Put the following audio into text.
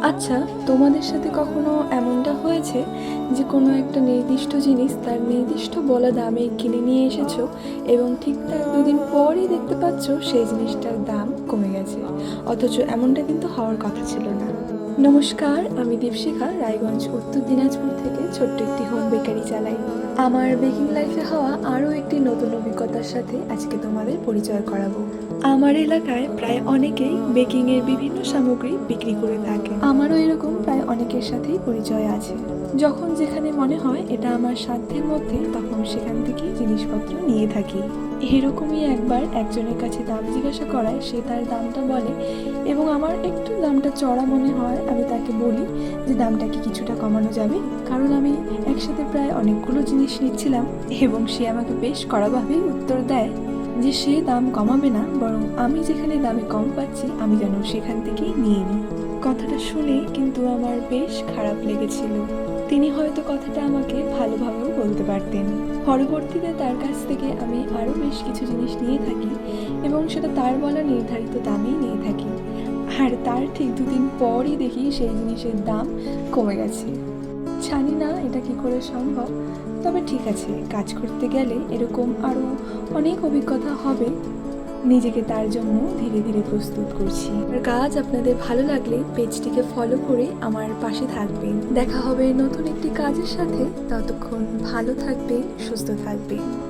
আচ্ছা, তোমাদের সাথে কখনো এমনটা হয়েছে যে কোনো একটা নির্দিষ্ট জিনিস তার নির্দিষ্ট বলা দামে কিনে নিয়ে এসেছো এবং ঠিক তার দুদিন পরই দেখতে পাচ্ছ সেই জিনিসটার দাম কমে গেছে, অথচ এমনটা কিন্তু হওয়ার কথা ছিল না। নমস্কার, আমি দীপশিখা রায়গঞ্জ উত্তর দিনাজপুর থেকে ছোট্ট একটি হোম বেকারি চালাই। আমার বেকিং লাইফে হওয়া আরও একটি নতুন অভিজ্ঞতার সাথে আজকে তোমাদের পরিচয় করাবো। আমার এলাকায় প্রায় অনেকেই বেকিংয়ের বিভিন্ন সামগ্রী বিক্রি করে থাকে। আমারও এরকম প্রায় অনেকের সাথেই পরিচয় আছে। যখন যেখানে মনে হয় এটা আমার সাধ্যের মধ্যে, তখন সেখান থেকেই জিনিসপত্র নিয়ে থাকি। এরকমই একবার একজনের কাছে দাম জিজ্ঞাসা করায় সে তার দামটা বলে এবং আমার একটু দামটা চড়া মনে হয়। আমি তাকে বলি যে দামটা কি কিছুটা কমানো যাবে, কারণ আমি একসাথে প্রায় অনেকগুলো জিনিস নিচ্ছিলাম। এবং সে আমাকে বেশ কড়াভাবেই উত্তর দেয় যে সে দাম কমাবে না, বরং আমি যেখানে দামে কম পাচ্ছি আমি যেন সেখান থেকেই নিয়ে নিই। কথাটা শুনে কিন্তু আমার বেশ খারাপ লেগেছিল। তিনি হয়তো কথাটা আমাকে ভালোভাবেও বলতে পারতেন। পরবর্তীতে তার কাছ থেকে আমি আরও বেশ কিছু জিনিস নিয়ে থাকি এবং সেটা তার বলা নির্ধারিত দামেই নিয়ে থাকি। আর তার ঠিক দুদিন পরই দেখি সেই জিনিসের দাম কমে গেছে। জানি না এটা কি করে সম্ভব, তবে ঠিক আছে, কাজ করতে গেলে এরকম আরও অনেক অভিজ্ঞতা হবে। নিজেকে তার জন্য ধীরে ধীরে প্রস্তুত করছি। আর কাজ আপনাদের ভালো লাগলে পেজটিকে ফলো করে আমার পাশে থাকবেন। দেখা হবে নতুন একটি কাজের সাথে। ততক্ষণ ভালো থাকবেন, সুস্থ থাকবেন।